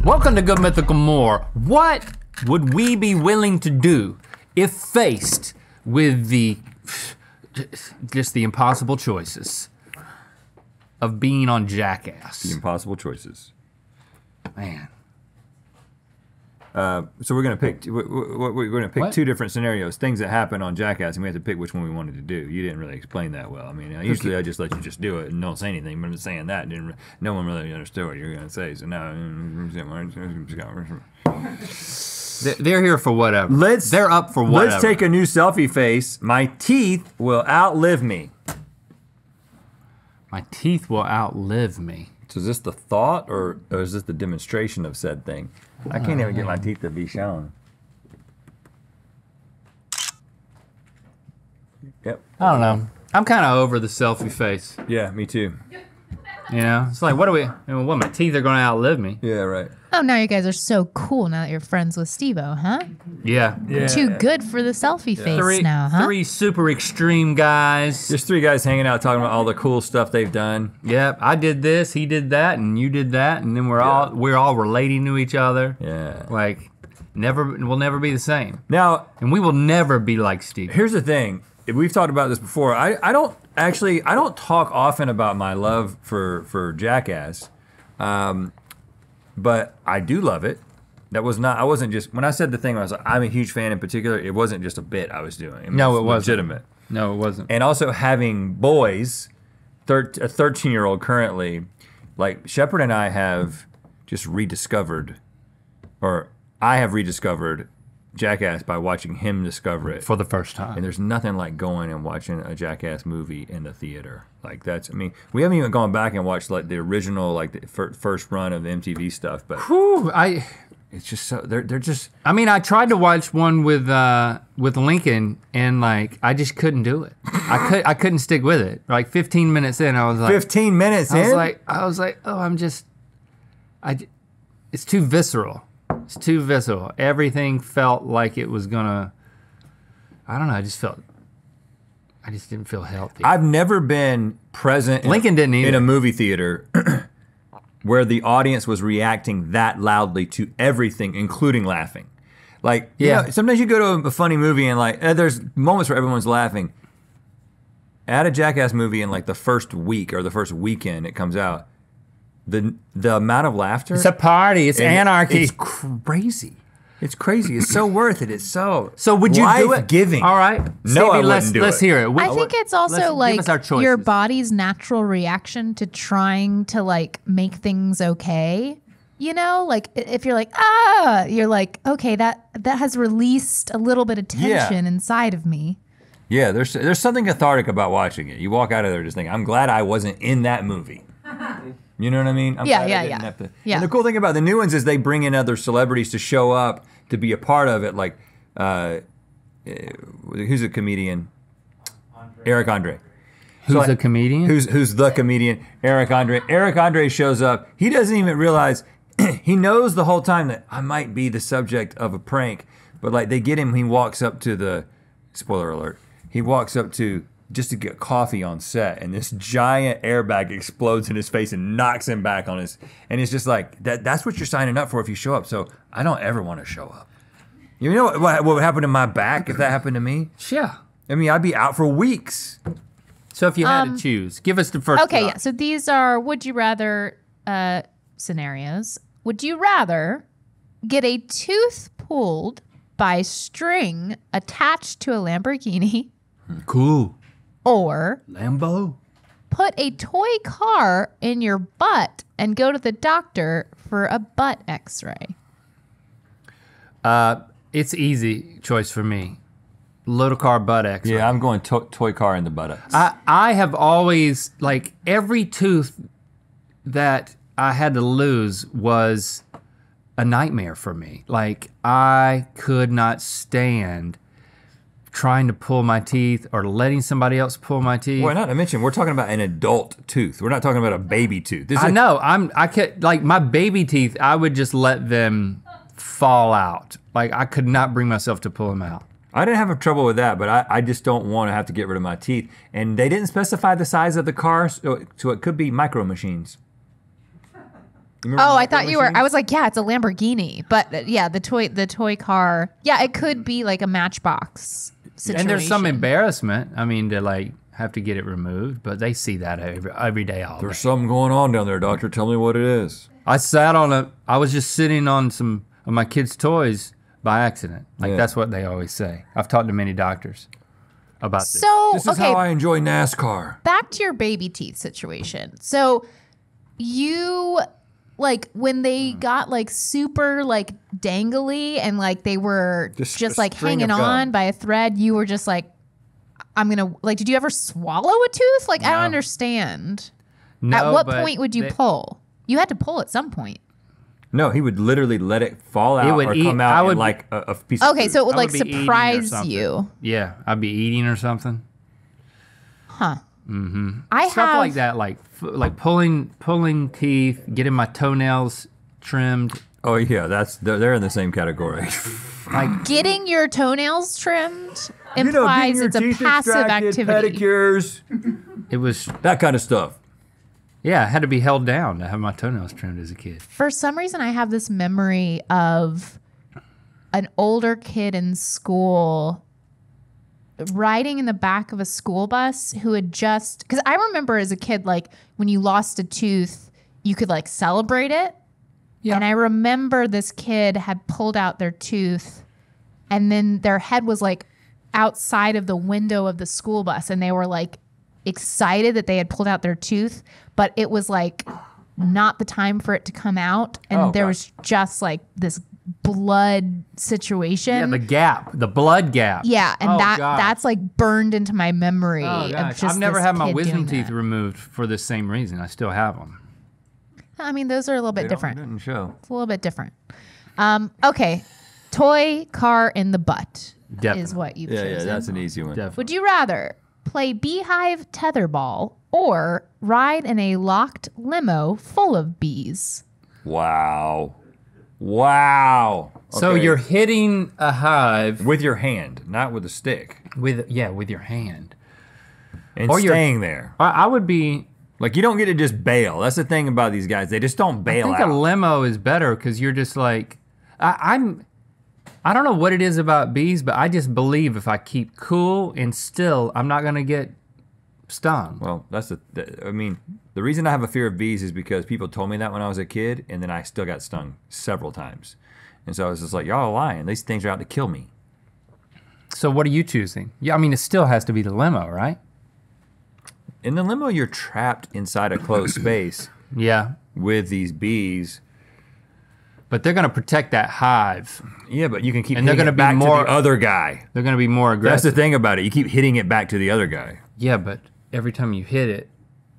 Welcome to Good Mythical More. What would we be willing to do if faced with just the impossible choices of being on Jackass? The impossible choices. Man. So we're gonna pick. We're gonna pick What? two different scenarios, things that happen on Jackass, and we have to pick which one we wanted to do. You didn't really explain that well. I mean, usually I just let you just do it and don't say anything. But I'm just saying that no one really understood what you were gonna say. So now They're here for whatever. They're up for whatever. Let's take a new selfie face. My teeth will outlive me. My teeth will outlive me. So is this the thought, or is this the demonstration of said thing? I can't even get my teeth to be shown. Yep. I don't know. I'm kind of over the selfie face. Yeah, me too. You know, it's like, what my teeth are gonna outlive me. Yeah, right. Oh, now you guys are so cool now that you're friends with Steve-O, huh? Yeah. Too good for the selfie face now, huh? Three super extreme guys. Just three guys hanging out talking about all the cool stuff they've done. Yep, I did this, he did that, and you did that, and then we're all relating to each other. Yeah. Like, we'll never be the same. Now, And we will never be like Steve. here's the thing. We've talked about this before. I don't talk often about my love for Jackass, but I do love it. I wasn't just, when I said the thing, I was like, I'm a huge fan in particular, it wasn't just a bit I was doing. No, it wasn't. Legitimate. No, it wasn't. And also having boys, a 13-year-old currently, like Shepard and I have just rediscovered, or I have rediscovered Jackass by watching him discover it. For the first time. And there's nothing like going and watching a Jackass movie in the theater. Like that's, I mean, we haven't even gone back and watched like the original, like the first run of the MTV stuff, but Whew, it's just so, they're just. I mean, I tried to watch one with Lincoln, and like, I just couldn't do it. I couldn't stick with it. Like 15 minutes in, I was like. 15 minutes in? I was like, oh, it's too visceral. It's too visceral. Everything felt like it was gonna, I don't know, I just didn't feel healthy. I've never been present Lincoln didn't either. in a movie theater where the audience was reacting that loudly to everything, including laughing. Like, Yeah. you know, sometimes you go to a funny movie and like, there's moments where everyone's laughing. At a Jackass movie in like the first week or the first weekend it comes out, the amount of laughter. It's a party, it's anarchy. It's crazy. It's crazy. It's so worth it. It's so would you do it? life-giving. All right. No, I wouldn't do let's it. hear it. I think it's also give like us our choices. your body's natural reaction to trying to like make things okay. You know, like if you're like, you're like, okay, that has released a little bit of tension inside of me. Yeah, there's something cathartic about watching it. You walk out of there just thinking, I'm glad I wasn't in that movie. You know what I mean? I'm glad I didn't have to. Yeah. And the cool thing about the new ones is they bring in other celebrities to show up to be a part of it. Like, who's a comedian? Eric Andre. Who's a comedian? Who's the comedian? Eric Andre. Eric Andre shows up. He doesn't even realize, he knows the whole time that I might be the subject of a prank, but like they get him, he walks up to the, spoiler alert, he walks up to just to get coffee on set, and this giant airbag explodes in his face and knocks him back on his, and it's just like, that's what you're signing up for if you show up, so I don't ever want to show up. You know what would happen to my back if that happened to me? Yeah. I mean, I'd be out for weeks. So if you had to choose, give us the first Okay, thought. yeah. So these are would you rather scenarios. Would you rather get a tooth pulled by string attached to a Lamborghini, Cool. or Lambo. put a toy car in your butt and go to the doctor for a butt x-ray? It's easy choice for me. Little car butt X. Yeah, I'm going toy car in the buttocks. I have always, like, every tooth that I had to lose was a nightmare for me. Like, I could not stand trying to pull my teeth or letting somebody else pull my teeth. Well, not to mention, we're talking about an adult tooth. We're not talking about a baby tooth. I know, I could, like, my baby teeth, I would just let them fall out. Like, I could not bring myself to pull them out. I didn't have trouble with that, but I just don't want to have to get rid of my teeth. And they didn't specify the size of the car, so it could be micro machines. Oh, I thought you were. I was like, yeah, it's a Lamborghini, but yeah, the toy car. Yeah, it could be like a Matchbox situation. And there's some embarrassment. I mean, to like have to get it removed, but they see that every day, all day. There's something going on down there, doctor. Tell me what it is. I was just sitting on some of my kids' toys by accident. Like that's what they always say. I've talked to many doctors about this. So This is how I enjoy NASCAR. back to your baby teeth situation. So you like when they got like super like dangly and like they were just like string hanging of gum. on by a thread, you were just like, I'm gonna like, did you ever swallow a tooth? Like I don't understand. No, At what but point would you pull? You had to pull at some point. No, he would literally let it fall out would or eat- come I out would- in like a piece of Okay, food. so it would I like be eating or surprise something. you. Yeah, I'd be eating or something. Huh. Mm-hmm. I Stuff have like that, like pulling teeth, getting my toenails trimmed. Oh yeah, they're in the same category. getting your toenails trimmed implies it's a passive activity. pedicures, It was, that kind of stuff. yeah, I had to be held down to have my toenails trimmed as a kid. For some reason, I have this memory of an older kid in school riding in the back of a school bus who had just, because I remember as a kid, like when you lost a tooth, you could like celebrate it. Yeah. And I remember this kid had pulled out their tooth and then their head was like outside of the window of the school bus and they were like excited that they had pulled out their tooth, but it was like not the time for it to come out. And there was just like this blood situation. Yeah, the blood gap. Yeah, and gosh. that's like burned into my memory. Oh of gosh, just I've never this had my kid wisdom doing teeth that. removed for the same reason. I still have them. I mean, those are a little bit different. Didn't show. It's a little bit different. Okay, toy car in the butt Definitely. is what you've Yeah, chosen. that's an easy one. Would you rather play beehive tetherball or ride in a locked limo full of bees? Wow. So Okay. you're hitting a hive with your hand, not with a stick, with your hand. and Or you're- staying there. I would be. Like you don't get to just bail. That's the thing about these guys; they just don't I bail think out. a limo is better because you're just like, I don't know what it is about bees, but I just believe if I keep cool and still, I'm not gonna get stung. Well, I mean, the reason I have a fear of bees is because people told me that when I was a kid, and then I still got stung several times. And so I was just like, y'all are lying. These things are out to kill me. So what are you choosing? Yeah, I mean, it still has to be the limo, right? In the limo, you're trapped inside a closed space Yeah, with these bees. but they're gonna protect that hive. Yeah, but you can keep And they're hitting gonna it be back more- to the other guy. They're gonna be more That's aggressive. the thing about it. You keep hitting it back to the other guy. Yeah, but every time you hit it,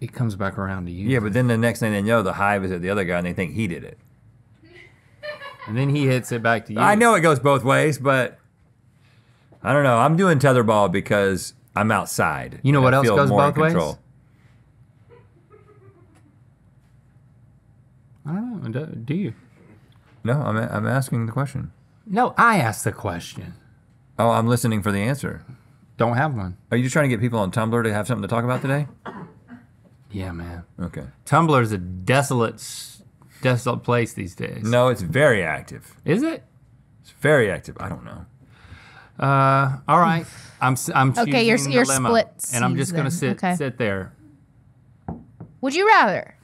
it comes back around to you. Yeah, but then the next thing they know, the hive is at the other guy, and they think he did it. And then he hits it back to you. I know it goes both ways, but I don't know. I'm doing tetherball because I'm outside. You know and what I else feel goes more in both ways? control. I don't know. Do you? No, I'm asking the question. No, I asked the question. Oh, I'm listening for the answer. Don't have one. Are you just trying to get people on Tumblr to have something to talk about today? Yeah, man. Okay. Tumblr is a desolate place these days. No, it's very active. Is it? It's very active. I don't know. All right. I'm choosing Okay, you're the limo, split and I'm just gonna season. Okay. sit there. Would you rather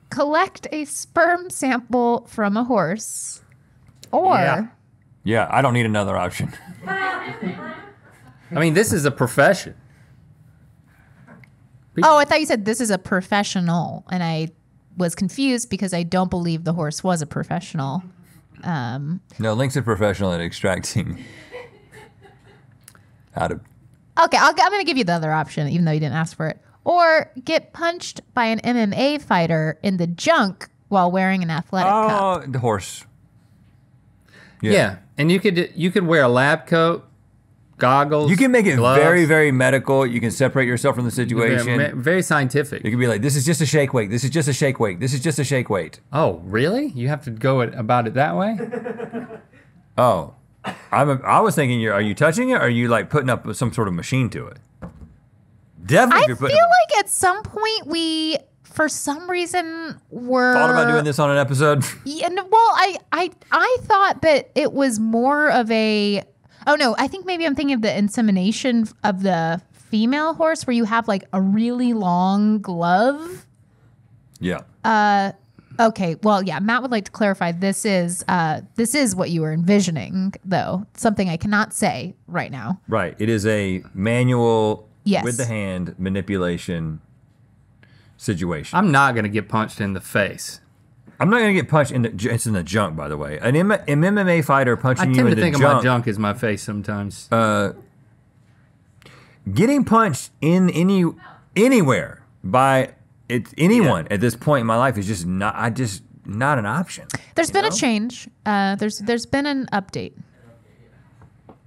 collect a sperm sample from a horse or Yeah. Yeah, I don't need another option. I mean, this is a profession. Oh, I thought you said this is a professional, and I was confused because I don't believe the horse was a professional. No, Link's a professional at extracting out of. Okay, I'm going to give you the other option, even though you didn't ask for it. Or get punched by an MMA fighter in the junk while wearing an athletic cup. Oh, the horse. Yeah. And you could wear a lab coat, goggles. You can make it gloves. very, very medical. You can separate yourself from the situation. Very scientific. You can be like, this is just a shake weight. This is just a shake weight. This is just a shake weight. Oh, really? You have to go about it that way? Oh, I was thinking, are you touching it? Or are you like putting up some sort of machine to it? Definitely. I if feel you're putting like at some point we for some reason were Thought about doing this on an episode. Yeah, well, I thought that it was more of a. Oh no, I think maybe I'm thinking of the insemination of the female horse, where you have like a really long glove. Yeah. Okay, well, yeah, Matt would like to clarify. This is what you were envisioning, though. Something I cannot say right now. Right. It is a manual Yes. with the hand manipulation situation. I'm not gonna get punched in the face. I'm not gonna get punched in the. It's in the junk, by the way. An MMA fighter I punching you tend in to the think junk. of my junk as my face sometimes. Getting punched in anywhere by anyone at this point in my life is just not. Not an option. There's been a change. There's been an update.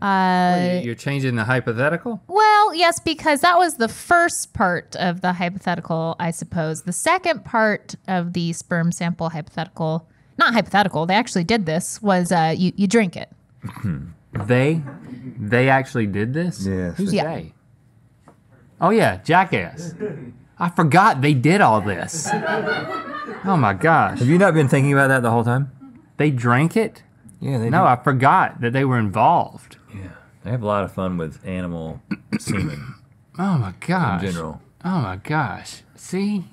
You're changing the hypothetical? Well, yes, because that was the first part of the hypothetical, I suppose. The second part of the sperm sample hypothetical, not hypothetical, they actually did this, was you drink it. They actually did this? Yes. Who's Yeah. they? Oh yeah, Jackass. I forgot they did all this. Oh my gosh. Have you not been thinking about that the whole time? They drank it? Yeah, they No, do. I forgot that they were involved. Yeah, they have a lot of fun with animal semen Oh my gosh. in general. Oh my gosh. See,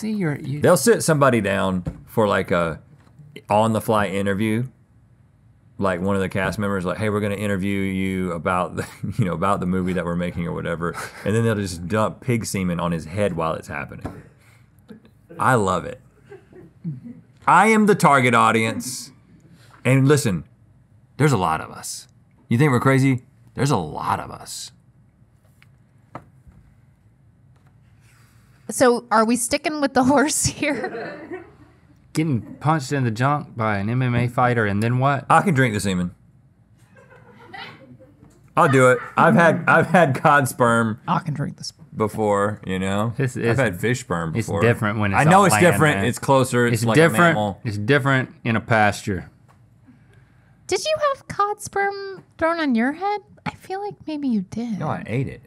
you. They'll sit somebody down for like a on-the-fly interview. Like one of the cast members, like, hey, we're going to interview you about the, about the movie that we're making or whatever, and then they'll just dump pig semen on his head while it's happening. I love it. I am the target audience, and listen, there's a lot of us. You think we're crazy? There's a lot of us. So are we sticking with the horse here? Getting punched in the junk by an MMA fighter, and then what? I can drink the semen. I'll do it. I've had cod sperm I can drink this. before, It's- I've had fish sperm It's before. different when it's I know on it's land, different. man. It's closer. It's like different. a mammal. It's different in a pasture. Did you have cod sperm thrown on your head? I feel like maybe you did. No, I ate it.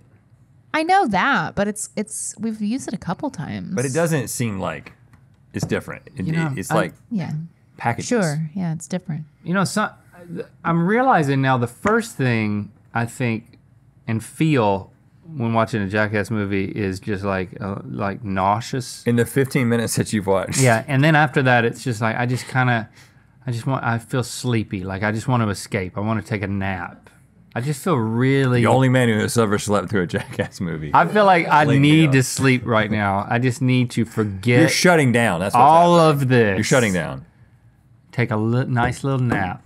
I know that, but it's we've used it a couple times. But it doesn't seem like it's different. It's like Yeah. packages. Sure. Yeah, it's different. I'm realizing now the first thing I think and feel when watching a Jackass movie is just like nauseous. In the 15 minutes that you've watched. Yeah, and then after that, it's just like I feel sleepy. Like I just want to escape. I want to take a nap. I just feel really. The only man who has ever slept through a Jackass movie. I feel like I Lay me need down. to sleep right now. I just need to forget You're shutting down. That's what's all happening. of this. You're shutting down. Take a nice little nap.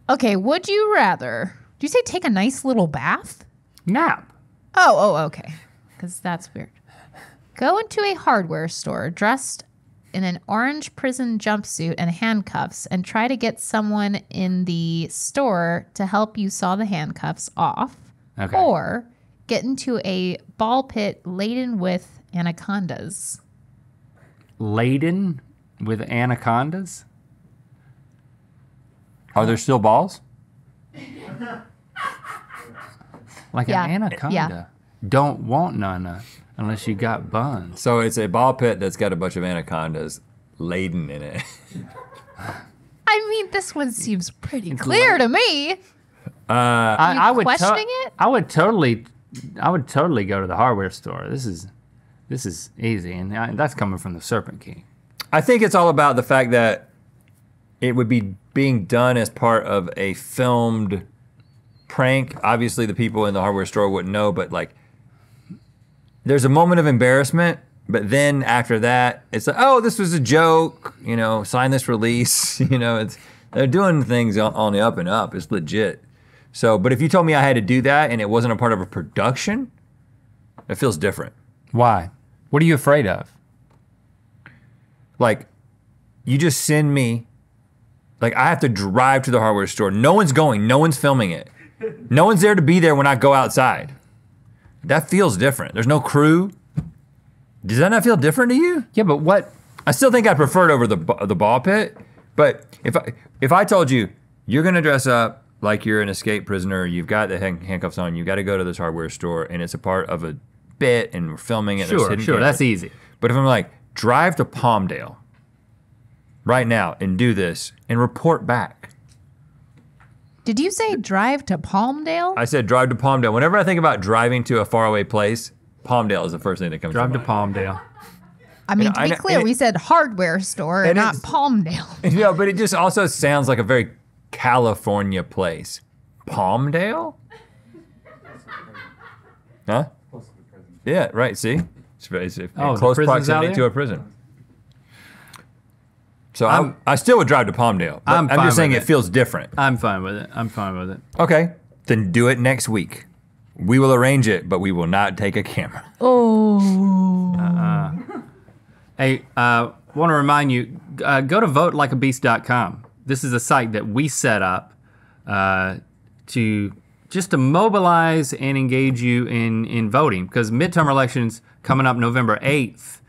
Okay, would you rather? Do you say take a nice little bath? Nap. Oh, okay. Because that's weird. Go into a hardware store dressed in an orange prison jumpsuit and handcuffs and try to get someone in the store to help you saw the handcuffs off. Okay. Or get into a ball pit laden with anacondas. Laden with anacondas. Are there still balls? Like Yeah, an anaconda. yeah. Don't want none unless you got buns. So it's a ball pit that's got a bunch of anacondas laden in it. I mean, this one seems pretty clear to me. I would questioning it? I would totally go to the hardware store. This is easy, and that's coming from the Serpent King. I think it's all about the fact that it would be being done as part of a filmed prank. Obviously, the people in the hardware store wouldn't know, but like, there's a moment of embarrassment. But then after that, it's like, oh, this was a joke. Sign this release. They're doing things on the up and up. It's legit. So, but if you told me I had to do that and it wasn't a part of a production, it feels different. Why? What are you afraid of? Like, you just send me, like, I have to drive to the hardware store. No one's going. No one's filming it. No one's there to be there when I go outside. That feels different. There's no crew. Does that not feel different to you? Yeah, but what? I still think I prefer it over the ball pit. But if I told you, you're going to dress up like you're an escaped prisoner, you've got the handcuffs on, you got to go to this hardware store, and it's a part of a bit, and we're filming it. there's Sure, hidden sure, cameras. that's easy. But if I'm like, drive to Palmdale right now and do this and report back. Did you say drive to Palmdale? I said drive to Palmdale. Whenever I think about driving to a faraway place, Palmdale is the first thing that comes Drive to to mind. Palmdale. I mean, to be know- clear, and we said hardware store, and not it's- Palmdale. You know, but it just also sounds like a very California place. Palmdale? Huh? Yeah, right, see? It's in Oh, the close prison's out proximity there? to a prison. So I still would drive to Palmdale. But I'm I'm fine just saying with it it. feels different. I'm fine with it. I'm fine with it. Okay, then do it next week. We will arrange it, but we will not take a camera. Oh. Hey, want to remind you, go to votelikeabeast.com. This is a site that we set up to mobilize and engage you in voting, because midterm elections coming up November 8th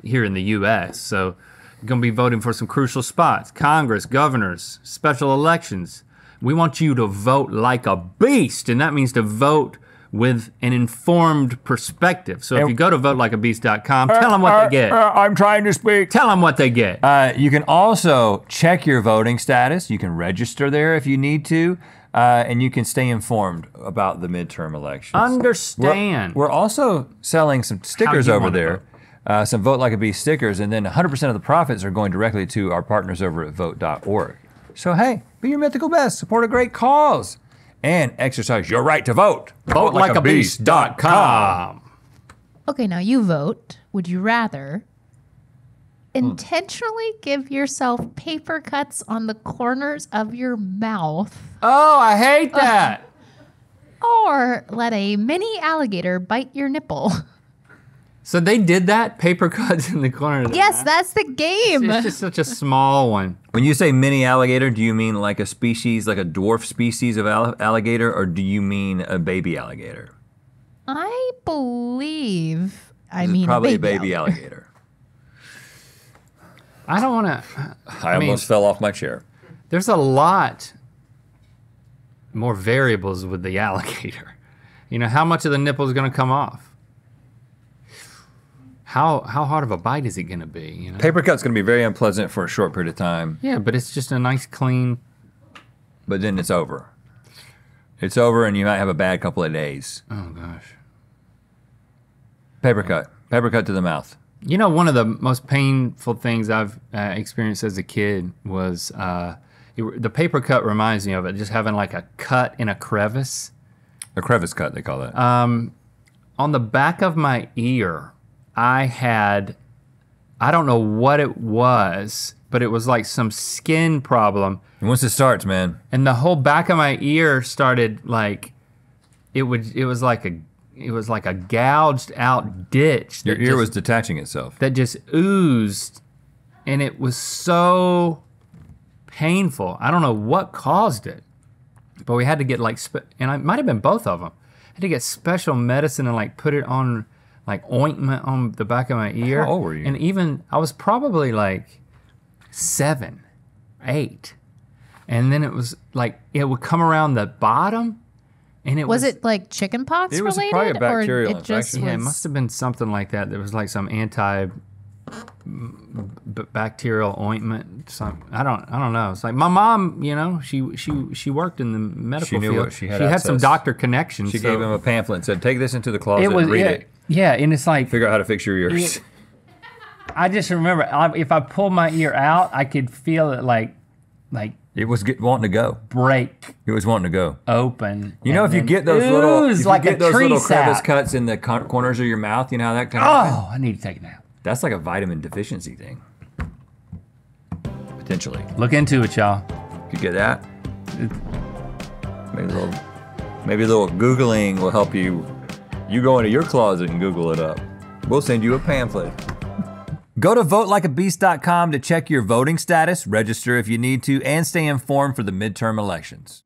here in the U.S. So you're going to be voting for some crucial spots: Congress, governors, special elections. We want you to vote like a beast, and that means to vote with an informed perspective. So if you go to votelikeabeast.com, tell them what they get. I'm trying to speak. Tell them what they get. You can also check your voting status. You can register there if you need to, and you can stay informed about the midterm elections. Understand. We're also selling some stickers you over wanna there, some Vote Like a Beast stickers, and then 100% of the profits are going directly to our partners over at vote.org. So hey, be your mythical best, support a great cause, and exercise your right to vote. votelikeabeast.com. Okay, now you vote. Would you rather intentionally give yourself paper cuts on the corners of your mouth Oh, I hate that. or let a mini alligator bite your nipple? So they did that? Paper cuts in the corner of the Yes, mouth? that's the game. It's just such a small one. When you say mini alligator, do you mean like a species, like a dwarf species of alligator, or do you mean a baby alligator? I believe I This mean is probably a baby alligator. alligator. I don't want to. I mean- almost fell off my chair. There's a lot more variables with the alligator. You know, how much of the nipple is going to come off? How hard of a bite is it going to be? You know? Paper cut's gonna be very unpleasant for a short period of time, Yeah, but it's just a nice clean. but then it's over. It's over and you might have a bad couple of days. Oh gosh. Paper cut to the mouth. You know, one of the most painful things I've experienced as a kid was the paper cut reminds me of it, just having like a cut in a crevice. A crevice cut, they call that. On the back of my ear, I don't know what it was, but it was like some skin problem. And once it starts, man, And the whole back of my ear started like, it was like a gouged out ditch. your that ear just- was detaching itself. that just oozed, and it was so painful. I don't know what caused it, but we had to get like, and it might have been both of them. I had to get special medicine and like put it on like ointment on the back of my ear. How old were you? And even, I was probably like 7, 8. And then it was like, it would come around the bottom, and it Was it like chicken pox It was related? probably a bacterial or it just infection. Yeah, it was- must have been something like that. There was like some bacterial ointment. I don't know. It's like my mom, you know, she worked in the medical She knew field. what she had some access. doctor connections. She so gave him a pamphlet and said, take this into the closet it was and read it. Yeah, and it's like Figure out how to fix your ears. I just remember if I pulled my ear out, I could feel it like It was wanting to go. break It was wanting to go. open. You know, and if you then get those little, ooze if you like get a those tree little crevice sap. cuts in the corners of your mouth, you know how that kind of happens? Oh, I need to take a nap. That's like a vitamin deficiency thing. Potentially. Look into it, y'all. You get that? Maybe a little Googling will help you. You go into your closet and Google it up. We'll send you a pamphlet. Go to votelikeabeast.com to check your voting status, register if you need to, and stay informed for the midterm elections.